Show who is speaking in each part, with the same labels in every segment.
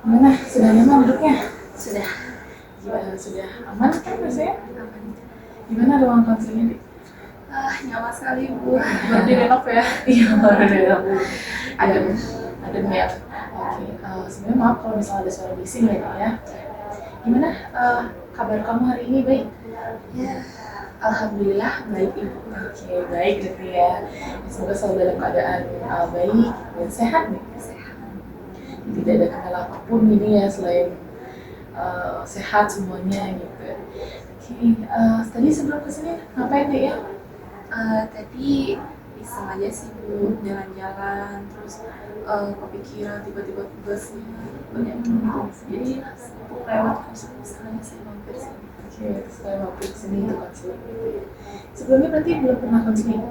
Speaker 1: Gimana? Sudah nyaman duduknya?
Speaker 2: Sudah.
Speaker 1: Sudah aman kan rasanya?
Speaker 2: Aman.
Speaker 1: Gimana ruang konselnya, Dik?
Speaker 2: Nyaman sekali Bu.
Speaker 1: Baru direnov ya? Iya, baru direnov. Adem. Adem ya? Oke, sebenarnya maaf kalau misalnya ada suara bising ya, Dik ya. Gimana kabar kamu hari ini, baik?
Speaker 2: Ya, alhamdulillah baik Ibu.
Speaker 1: Oke, baik gitu ya. Semoga selalu dalam keadaan baik dan sehat nih.
Speaker 2: Sehat.
Speaker 1: Tidak ada kendala apapun ini ya selain sehat semuanya gitu. Oke, tadi sebelum kesini ngapain deh ya?
Speaker 2: Tadi iseng aja sih Bu, jalan-jalan terus kepikiran tiba-tiba tugasnya banyak banget. Jadi sibuk lewat kursus sekarang saya mampir sini.
Speaker 1: Oke, setelah waktu kesini itu konseling gitu ya. Sebelumnya berarti belum pernah konseling?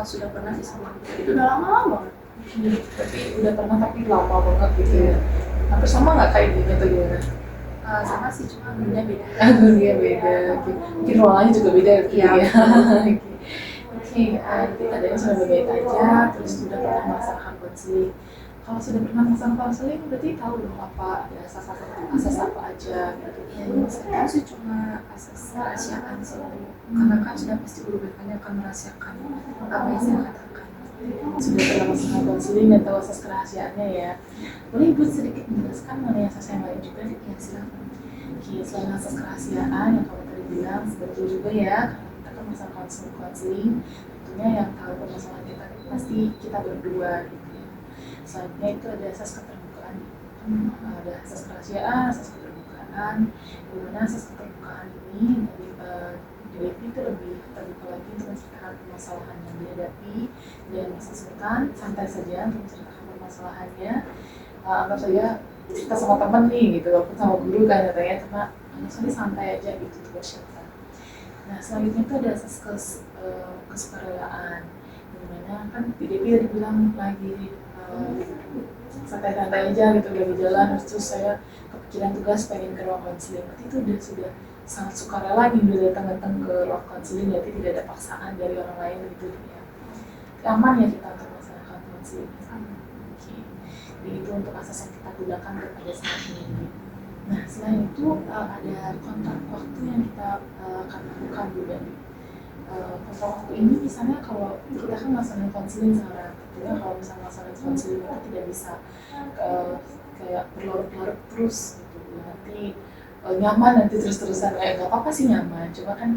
Speaker 2: Sudah pernah sih sama
Speaker 1: Itu udah lama banget. Berarti udah pernah tapi lama banget gitu ya. Hampir sama nggak kayak gini atau gimana?
Speaker 2: sama sih cuma gurunya beda.
Speaker 1: Dunia beda, oke. Mungkin ruangannya juga beda gitu
Speaker 2: Iya.
Speaker 1: ya. Oke, nanti adanya sudah baik aja, terus sudah pernah melaksanakan konseling. Kalau sudah pernah melaksanakan konseling, berarti tahu dong apa ada asas apa aja gitu.
Speaker 2: Ya, yang saya tahu sih cuma asas kerahasiaan sih, karena kan sudah pasti guru BK-nya akan merahasiakan apa yang saya katakan.
Speaker 1: Sudah pernah melaksanakan konseling dan tahu asas kerahasiaannya ya. Boleh Ibu sedikit menjelaskan mengenai asas yang lain juga?
Speaker 2: Ya silakan.
Speaker 1: Oke, selain asas kerahasiaan yang kamu tadi bilang, betul juga ya, karena kita kan masalah konseling, tentunya yang tahu permasalahan kita pasti kita berdua gitu ya. Selanjutnya itu ada asas keterbukaan, ada asas kerahasiaan, asas keterbukaan, di mana asas keterbukaan ini dari itu lebih terbuka lagi untuk menceritakan permasalahan yang dihadapi dan masa sungkan, santai saja untuk menceritakan permasalahannya. Anggap saja cerita sama temen nih gitu, walaupun sama guru kan katanya, cuma misalnya santai aja gitu untuk bercerita. Nah selanjutnya itu ada asas kesukarelaan, dimana kan PDP tadi bilang lagi santai-santai aja gitu lagi jalan, terus saya kepikiran tugas pengen ke ruang konseling, berarti itu sudah sangat sukarela nih udah datang ke ruang konseling, berarti tidak ada paksaan dari orang lain gitu ya. Aman ya kita untuk melaksanakan konseling. Jadi itu untuk asas yang kita gunakan kepada saat ini. Nah selain itu ada kontrak waktu yang kita akan lakukan juga nih. Kontrak waktu ini misalnya kalau kita kan melaksanakan konseling sekarang, tentunya kalau misalnya melaksanakan konseling itu tidak bisa kayak berlarut-larut terus gitu. Nanti nyaman nanti terus-terusan kayak nggak apa-apa sih nyaman, cuma kan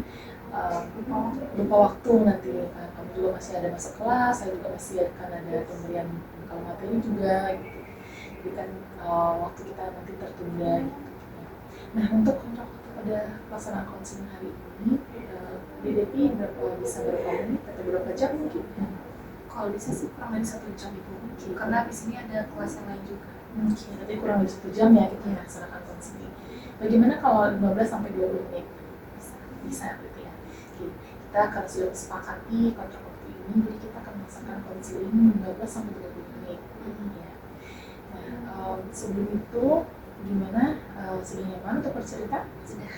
Speaker 1: lupa waktu nanti kan. Kamu juga masih ada masuk kelas, saya juga masih akan ada pemberian kalau materi juga gitu. Jadi kan waktu kita nanti tertunda gitu. Nah untuk kontrak waktu pada pelaksanaan konseling hari ini, DDP bisa berapa menit atau berapa jam mungkin?
Speaker 2: Kalau bisa sih kurang dari 1 jam Ibu, karena di sini ada kelas yang lain juga.
Speaker 1: Oke, nanti kurang dari 1 jam ya kita melaksanakan konseling. Bagaimana kalau 15 sampai 20 menit? Bisa berarti ya. Oke, kita akan sudah sepakati kontrak waktu ini, jadi kita akan melaksanakan konseling 15 sampai 20 menit. Ya. Nah, sebelum itu gimana? Sudah nyaman untuk bercerita?
Speaker 2: Sudah.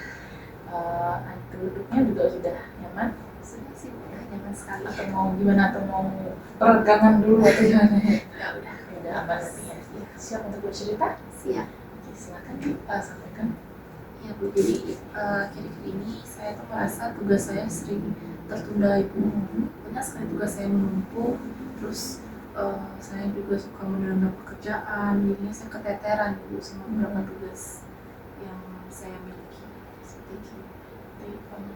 Speaker 1: Duduknya juga sudah nyaman?
Speaker 2: Sudah sih, udah nyaman sekali.
Speaker 1: Atau mau gimana? Atau mau peregangan dulu atau gimana?
Speaker 2: Ya udah.
Speaker 1: Udah aman ya. Siap untuk bercerita?
Speaker 2: Siap.
Speaker 1: Oke, silakan sampaikan.
Speaker 2: Ya Bu, jadi akhir-akhir ini saya tuh merasa tugas saya sering tertunda Ibu. Banyak sekali tugas saya menumpuk, terus saya juga suka menunda pekerjaan, jadinya saya keteteran Ibu sama beberapa tugas yang saya miliki. Seperti itu.
Speaker 1: Jadi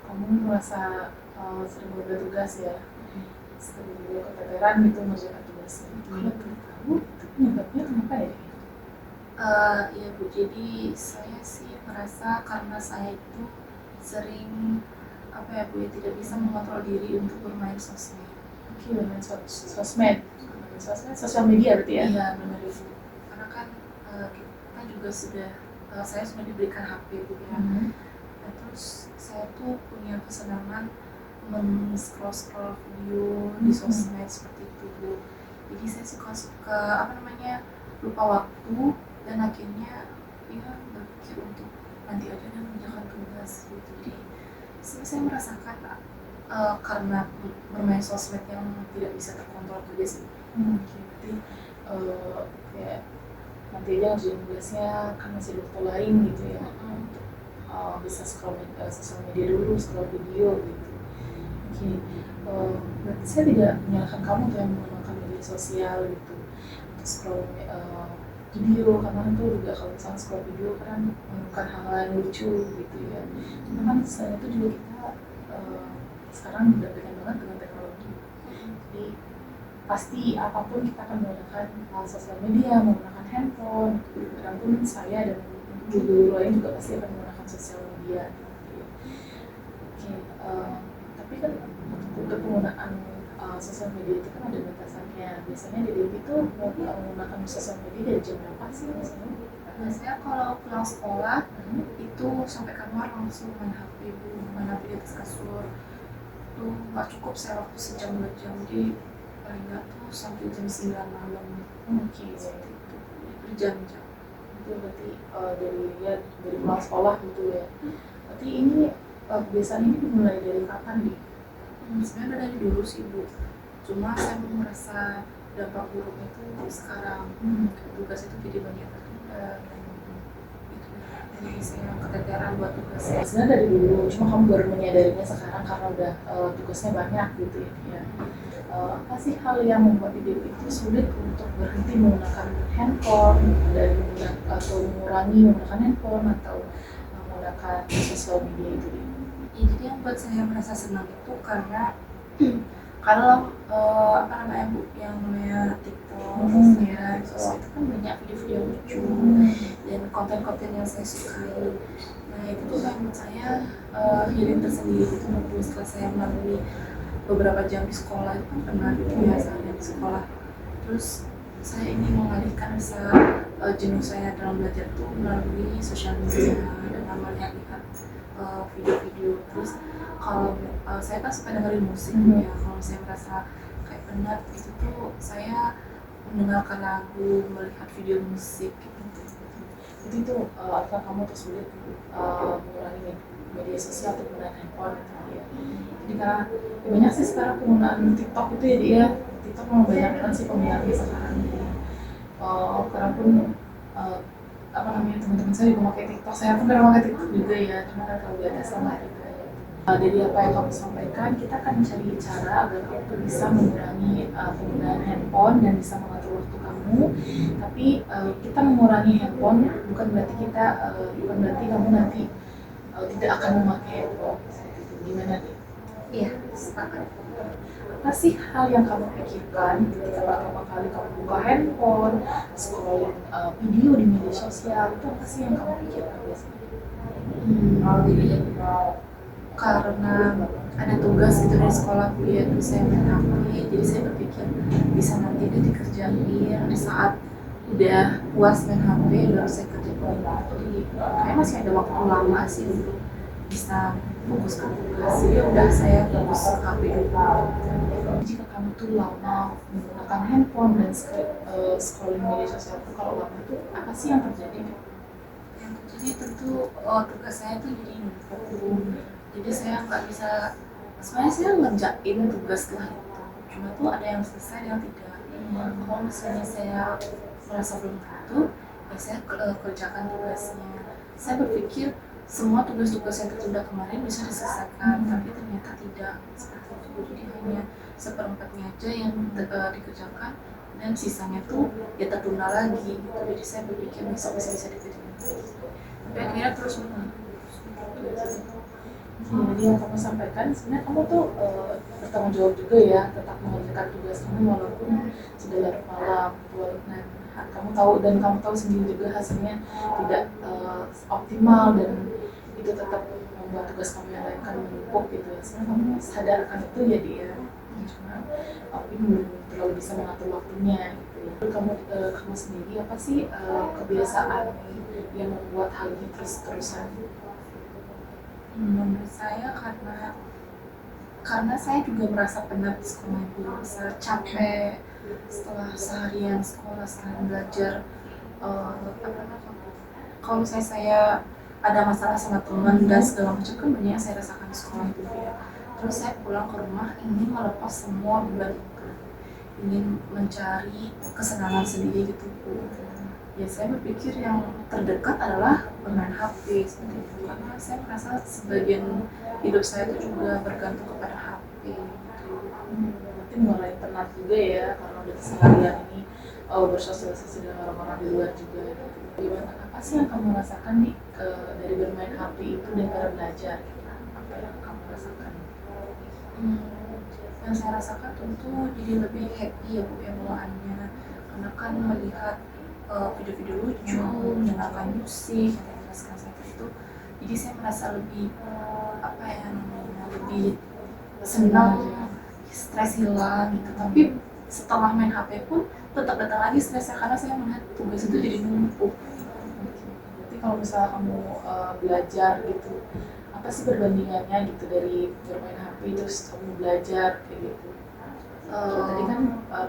Speaker 1: kamu merasa sering berbeda tugas ya? Sering juga keteteran gitu mengerjakan tugasnya. Kalau kamu itu penyebabnya kenapa ya?
Speaker 2: Ya Bu, jadi saya sih merasa karena saya itu sering apa ya Bu ya, tidak bisa mengontrol diri untuk bermain sosmed.
Speaker 1: Oke, bermain sosmed, sosial media berarti ya?
Speaker 2: Iya benar Ibu, karena kan kita juga sudah saya sudah diberikan HP Bu ya. Nah, terus saya tuh punya kesenangan men-scroll video di sosmed seperti itu Bu. Jadi saya suka apa namanya lupa waktu dan akhirnya ya berpikir untuk nanti aja dan mengerjakan tugas gitu. Jadi saya merasakan karena bermain sosmed yang tidak bisa terkontrol juga sih.
Speaker 1: Berarti kayak nanti aja ngerjain tugasnya kan masih ada waktu lain gitu ya, bisa scroll sosial media dulu, scroll video gitu. Oke, berarti saya tidak menyalahkan kamu tuh yang menggunakan media sosial gitu untuk scroll video, karena itu juga kalau misalnya scroll video kan menemukan hal-hal yang lucu gitu ya. Karena kan selain itu juga kita sekarang berdekatan banget dengan teknologi, jadi pasti apapun kita akan menggunakan sosial media, menggunakan handphone. Kadang pun saya dan guru lain juga pasti akan menggunakan sosial media gitu ya. Oke, tapi kan untuk penggunaan sosial media itu kan ada batasannya. Biasanya di Dewi itu menggunakan sosial media dari jam berapa sih biasanya?
Speaker 2: Biasanya kalau pulang sekolah itu sampai kamar langsung main HP di atas kasur. Tuh nggak cukup saya waktu sejam 2 jam, jadi paling nggak tuh sampai jam 9 malam.
Speaker 1: Oke,
Speaker 2: Seperti itu berjam-jam.
Speaker 1: itu berarti dari pulang sekolah gitu ya. Berarti ini kebiasaan ini dimulai dari kapan nih?
Speaker 2: Sebenarnya dari dulu sih Bu, cuma saya merasa dampak buruknya itu sekarang. Tugas itu jadi banyak tertunda dan itu, jadi saya keteteran buat tugas.
Speaker 1: Sebenarnya dari dulu, cuma kamu baru menyadarinya sekarang karena udah tugasnya banyak gitu ya. Apa sih hal yang membuat Dewi itu sulit untuk berhenti menggunakan handphone atau mengurangi menggunakan handphone atau menggunakan sosial media itu?
Speaker 2: Ya, jadi yang buat saya merasa senang itu karena kalau apa namanya Bu, yang namanya TikTok, Instagram, itu kan banyak video-video lucu dan konten-konten yang saya sukai. Nah itu tuh yang menurut saya healing tersendiri itu setelah saya melalui beberapa jam di sekolah. Itu kan pernah gitu ya seharian di sekolah. Terus saya ingin mengalihkan rasa jenuh saya dalam belajar itu melalui sosial media dengan melihat-lihat video-video. Terus kalau saya kan suka dengerin musik ya, kalau saya merasa kayak penat gitu tuh saya mendengarkan lagu, melihat video musik gitu.
Speaker 1: Itu alasan kamu tuh sulit mengurangi media sosial atau penggunaan handphone gitu ya. Jadi karena banyak sih sekarang penggunaan TikTok itu ya dia, TikTok memang banyak kan sih penggunaannya sekarang. Karena pun apa namanya teman-teman saya juga pakai TikTok, saya pun pernah pakai TikTok juga ya, cuma kan kalau ada sama juga ya. Dari apa yang kamu sampaikan, kita akan mencari cara agar kamu bisa mengurangi penggunaan handphone dan bisa mengatur waktu kamu. Tapi kita mengurangi handphone bukan berarti kamu nanti tidak akan memakai handphone. Gimana nih?
Speaker 2: Iya, sepakat.
Speaker 1: Apa sih hal yang kamu pikirkan ketika pertama kali kamu buka handphone, scrolling video di media sosial, itu apa sih yang kamu pikirkan biasanya?
Speaker 2: Jadi karena ada tugas gitu dari sekolah kuliah, terus saya main HP, jadi saya berpikir bisa nanti udah dikerjain di saat udah puas main HP baru saya kerjain. Jadi kayak masih ada waktu lama sih untuk bisa fokus ke tugas, jadi udah saya fokus ke HP dulu.
Speaker 1: Jika kamu tuh lama menggunakan handphone dan scrolling media sosial itu, kalau lama itu apa sih yang terjadi?
Speaker 2: Yang terjadi tentu tugas saya tuh jadi numpuk, jadi saya nggak bisa, sebenarnya saya ngerjain tugas lah itu, cuma tuh ada yang selesai yang tidak. Kalau misalnya saya merasa belum tentu, ya saya kerjakan tugasnya. Saya berpikir semua tugas-tugas yang tertunda kemarin bisa diselesaikan, tapi ternyata tidak seperti itu. Jadi hanya seperempatnya aja yang dikerjakan dan sisanya tuh ya tertunda lagi gitu. Jadi saya berpikir besok bisa dikerjakan, tapi akhirnya terus menang.
Speaker 1: Jadi yang kamu sampaikan sebenarnya kamu tuh bertanggung jawab juga ya, tetap mengerjakan tugas kamu walaupun sudah larut malam. Dan kamu tahu sendiri juga hasilnya tidak optimal dan itu tetap membuat tugas kamu yang lain kan menumpuk gitu ya. Sebenarnya kamu sadar akan itu ya dia, cuma tapi belum terlalu bisa mengatur waktunya gitu ya. Kamu sendiri apa sih kebiasaan yang membuat hal ini terus-terusan?
Speaker 2: Menurut saya karena saya juga merasa penat di sekolah itu, merasa capek setelah seharian sekolah, setelah belajar. Kalau misalnya saya ada masalah sama teman dan segala macam kan banyak yang saya rasakan di sekolah itu ya. Terus saya pulang ke rumah ingin melepas semua beban itu, ingin mencari kesenangan sendiri gitu. ya saya berpikir yang terdekat adalah bermain HP seperti itu, karena saya merasa sebagian hidup saya itu juga bergantung kepada HP gitu.
Speaker 1: Berarti mulai penat juga ya karena udah seharian ini bersosialisasi dengan orang-orang di luar juga. Gimana, apa sih yang kamu rasakan nih dari bermain HP itu daripada belajar? Apa yang kamu rasakan?
Speaker 2: Yang saya rasakan tentu jadi lebih happy ya Bu ya bawaannya, karena kan melihat video-video lucu, mendengarkan musik yang mengenaskan saya itu, jadi saya merasa lebih apa ya namanya, lebih senang, stres hilang gitu. Tapi setelah main HP pun tetap datang lagi stresnya karena saya melihat tugas itu jadi numpuk.
Speaker 1: Berarti kalau misalnya kamu belajar gitu, apa sih perbandingannya gitu dari bermain HP terus kamu belajar kayak gitu? Tadi kan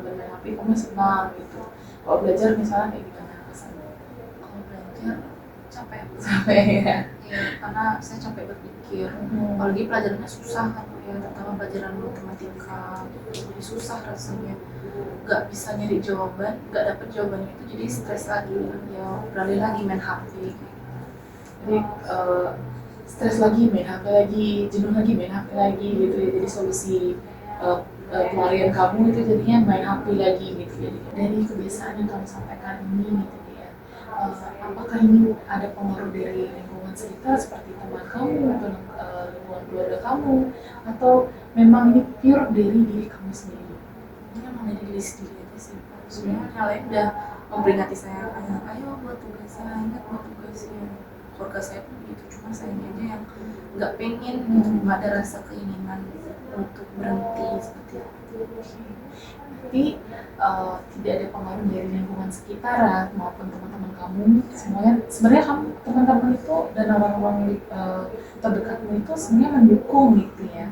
Speaker 1: bermain HP kamu senang gitu. Kalau belajar misalnya kayak gimana kesannya?
Speaker 2: Kalau belajar capek,
Speaker 1: Sampai ya.
Speaker 2: ya karena saya capek berpikir. Apalagi pelajarannya susah kan ya, terutama pelajaran matematika gitu. Jadi susah rasanya, nggak bisa nyari jawaban, nggak dapet jawabannya itu jadi stres lagi, ya beralih lagi main HP gitu.
Speaker 1: Jadi stres lagi main HP lagi, jenuh lagi main HP lagi gitu ya. Jadi solusi pelarian kamu itu jadinya main HP lagi gitu. Jadi dari kebiasaan yang kamu sampaikan ini gitu ya, apakah ini ada pengaruh dari lingkungan sekitar seperti teman kamu atau lingkungan keluarga kamu, atau memang ini pure dari diri kamu sendiri?
Speaker 2: Ini emang dari diri sendiri aja sih. Sebenarnya yang lain udah memperingati saya kayak ayo buat tugasnya, ingat buat tugasnya. Keluarga saya pun begitu, cuma saya aja yang nggak pengen gitu, nggak ada rasa keinginan untuk berhenti seperti itu.
Speaker 1: Tapi tidak ada pengaruh dari lingkungan sekitar maupun teman-teman kamu, semuanya sebenarnya kamu, teman-teman itu dan orang-orang terdekatmu itu sebenarnya mendukung gitu ya.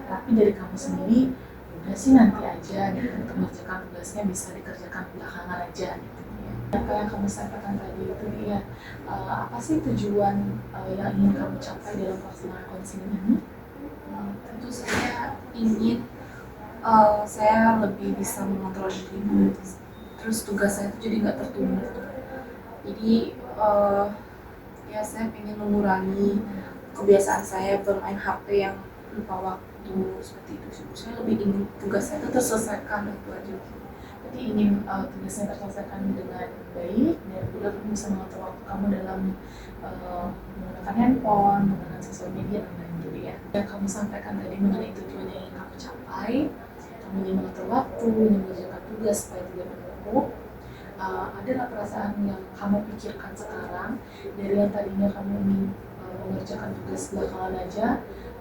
Speaker 1: Tapi dari kamu sendiri udah sih nanti aja gitu, untuk mengerjakan tugasnya bisa dikerjakan belakangan aja gitu ya. Apa yang kamu sampaikan tadi itu ya, apa sih tujuan yang ingin kamu capai dalam pelaksanaan konseling ini?
Speaker 2: Tentu saya ingin saya lebih bisa mengontrol diri, terus tugas saya itu jadi nggak tertunda. Jadi ya saya ingin mengurangi kebiasaan saya bermain HP yang lupa waktu seperti itu sih. Saya lebih ingin tugas saya itu terselesaikan, itu aja.
Speaker 1: Jadi ingin tugasnya terselesaikan dengan baik dan juga kamu bisa mengatur waktu kamu dalam menggunakan handphone, menggunakan sosial media dan lain-lain gitu ya. Yang kamu sampaikan tadi mengenai tujuan yang ingin kamu capai, kamu ingin mengatur waktu, ingin mengerjakan tugas supaya tidak menumpuk. Adalah perasaan yang kamu pikirkan sekarang dari yang tadinya kamu ingin mengerjakan tugas belakangan aja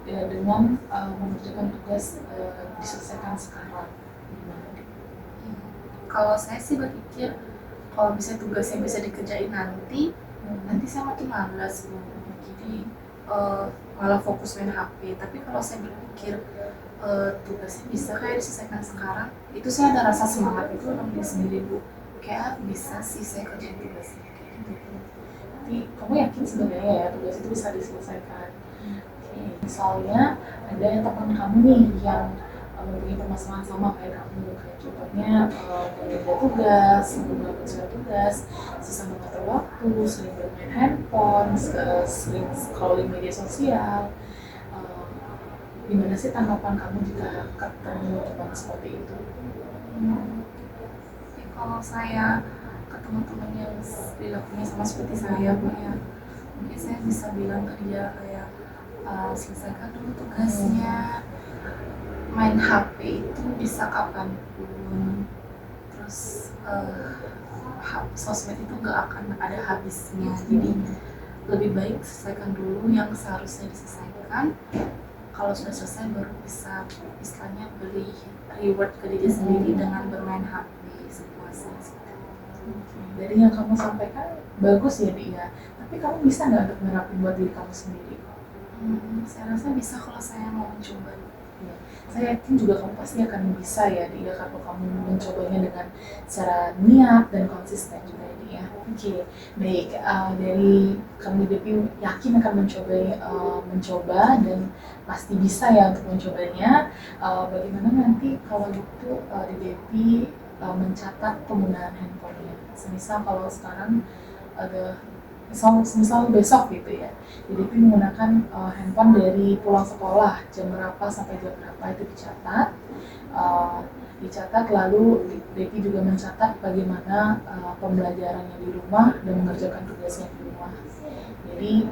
Speaker 1: dengan mengerjakan tugas diselesaikan sekarang.
Speaker 2: Kalau saya sih berpikir kalau misalnya tugasnya bisa dikerjain nanti saya makin malas Bu. Jadi malah fokus main HP. Tapi kalau saya berpikir tugasnya bisa kayak diselesaikan sekarang, itu saya ada rasa semangat itu dalam diri sendiri Bu. Kayak bisa sih saya kerjain tugasnya kayak gitu.
Speaker 1: Jadi kamu yakin sebenarnya ya tugas itu bisa diselesaikan? Misalnya ada yang teman kamu nih yang mempunyai permasalahan sama kayak kamu, kayak contohnya mengerjakan tugas, melakukan surat tugas, susah mengatur waktu, sering bermain handphone, sering scrolling media sosial. Gimana sih tanggapan kamu jika ketemu teman seperti itu?
Speaker 2: Kalau saya ke teman-teman yang perilakunya sama seperti saya Bu ya, mungkin saya bisa bilang ke dia kayak selesaikan dulu tugasnya, main HP itu bisa kapanpun, terus sosmed itu nggak akan ada habisnya, jadi lebih baik selesaikan dulu yang seharusnya diselesaikan. Kalau sudah selesai baru bisa istilahnya beri reward ke diri sendiri dengan bermain HP sepuasnya.
Speaker 1: Dari yang kamu sampaikan bagus ya dia, tapi kamu bisa nggak untuk menerapin buat diri kamu sendiri?
Speaker 2: Saya rasa bisa kalau saya mau mencoba.
Speaker 1: Ya, saya yakin juga kamu pasti akan bisa ya dia, kalau kamu mencobanya dengan secara niat dan konsisten juga ini ya. Oke, baik. Dari kamu DP yakin akan mencoba dan pasti bisa ya untuk mencobanya. Bagaimana nanti kalau gitu di DP mencatat penggunaan handphonenya. Semisal kalau sekarang ada misal besok gitu ya, jadi menggunakan handphone dari pulang sekolah jam berapa sampai jam berapa itu dicatat, lalu Devi juga mencatat bagaimana pembelajarannya di rumah dan mengerjakan tugasnya di rumah. Jadi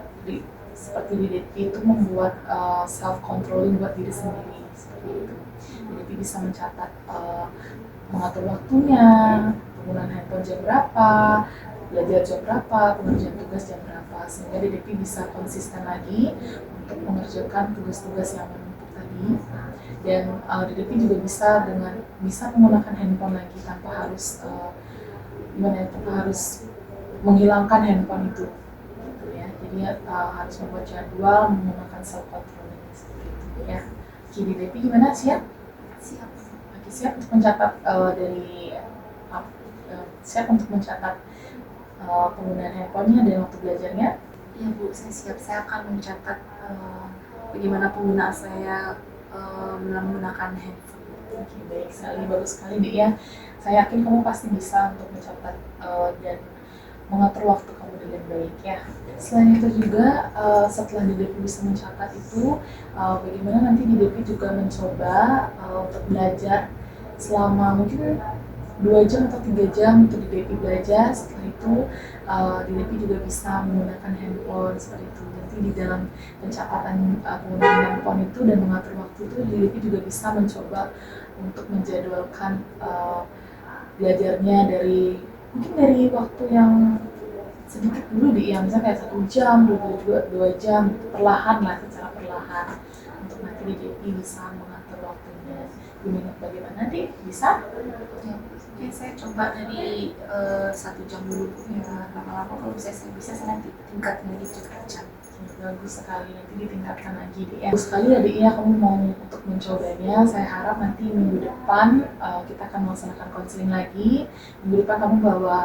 Speaker 1: seperti di Devi itu membuat self controlling buat diri sendiri seperti itu. Devi bisa mencatat mengatur waktunya, penggunaan handphone jam berapa, belajar jam berapa, pengerjaan tugas jam berapa, sehingga Devi bisa konsisten lagi untuk mengerjakan tugas-tugas yang menumpuk tadi. Dan Devi juga bisa menggunakan handphone lagi tanpa harus menghilangkan handphone itu, gitu ya. Jadi harus membuat jadwal menggunakan self controlling seperti itu ya. Jadi Devi gimana, siap?
Speaker 2: Siap.
Speaker 1: Oke, siap untuk mencatat siap untuk mencatat penggunaan handphonenya dan waktu belajarnya?
Speaker 2: Iya Bu, saya siap. Saya akan mencatat bagaimana penggunaan saya menggunakan handphone.
Speaker 1: Oke, baik sekali, bagus sekali Dek ya. Saya yakin kamu pasti bisa untuk mencatat dan mengatur waktu kamu dengan baik ya. Selain itu juga setelah Devi bisa mencatat itu, bagaimana nanti Devi juga mencoba untuk belajar selama mungkin 2 jam atau 3 jam untuk Devi belajar. Setelah itu Devi juga bisa menggunakan handphone seperti itu. Nanti di dalam pencatatan penggunaan handphone itu dan mengatur waktu itu, Devi juga bisa mencoba untuk menjadwalkan belajarnya dari waktu yang sedikit dulu yang misalnya kayak 1 jam, 2 jam, perlahan lah, secara perlahan untuk nanti Devi bisa mengatur waktunya. Gimana, bagaimana Dek? Bisa?
Speaker 2: Ya, mungkin saya coba dari 1 jam dulu ya, lama-lama kalau saya bisa saya nanti tingkatin lagi 3 jam.
Speaker 1: Bagus sekali, nanti ditingkatkan lagi Dek ya. Bagus sekali ya Dek ya, kamu mau untuk mencobanya. Saya harap nanti minggu depan kita akan melaksanakan konseling lagi. Minggu depan kamu bawa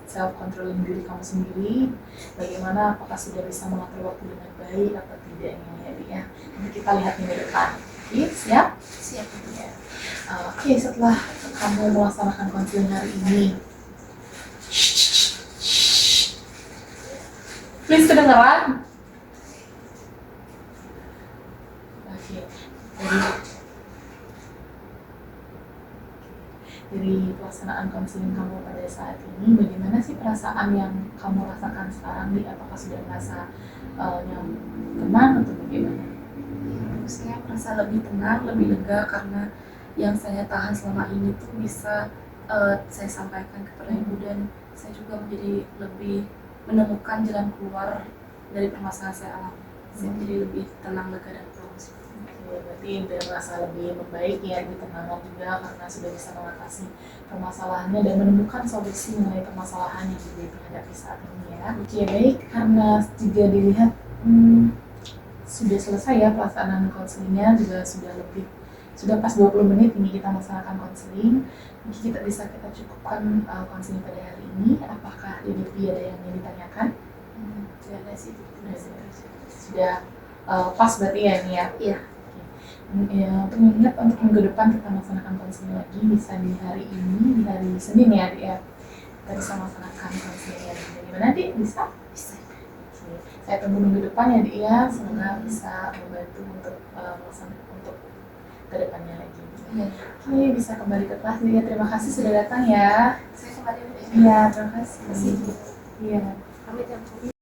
Speaker 1: self controlling diri kamu sendiri, bagaimana, apakah sudah bisa mengatur waktu dengan baik atau tidaknya ya Dek ya. Nanti kita lihat minggu depan. Oke, siap?
Speaker 2: Siap ya.
Speaker 1: Oke, setelah kamu melaksanakan konseling hari ini, please kedengeran? Oke, dari pelaksanaan konseling kamu pada saat ini, bagaimana sih perasaan yang kamu rasakan sekarang nih? Apakah sudah merasa yang tenang atau bagaimana?
Speaker 2: Ya, saya merasa lebih tenang, lebih lega karena yang saya tahan selama ini tuh bisa saya sampaikan kepada Ibu, dan saya juga menjadi lebih menemukan jalan keluar dari permasalahan saya alami. Saya jadi lebih tenang, lega, dan fokus.
Speaker 1: Berarti udah merasa lebih membaik ya, lebih tenang juga karena sudah bisa mengatasi permasalahannya dan menemukan solusi mengenai permasalahan yang dihadapi saat ini ya. Oke, baik, karena jika dilihat sudah selesai ya pelaksanaan konselingnya, juga sudah pas 20 menit ini kita melaksanakan konseling. Mungkin kita cukupkan konseling pada hari ini. Apakah Devi ada yang ingin ditanyakan?
Speaker 2: Tidak ada sih.
Speaker 1: Sudah pas berarti ya ini ya?
Speaker 2: Iya.
Speaker 1: Ya, untuk mengingat untuk minggu depan kita melaksanakan konseling lagi, bisa di hari ini, di hari Senin ya Adik ya, kita bisa melaksanakan konseling lagi. Bagaimana Adik? Bisa?
Speaker 2: Bisa.
Speaker 1: Saya tunggu minggu depan ya Adik ya, semoga bisa membantu untuk untuk kedepannya lagi.
Speaker 2: Iya.
Speaker 1: Oke, bisa kembali ke kelas ya. Terima kasih sudah datang ya.
Speaker 2: Saya kembali.
Speaker 1: Iya, terima kasih.
Speaker 2: Terima kasih.
Speaker 1: Iya.
Speaker 2: Pamit ya Bu.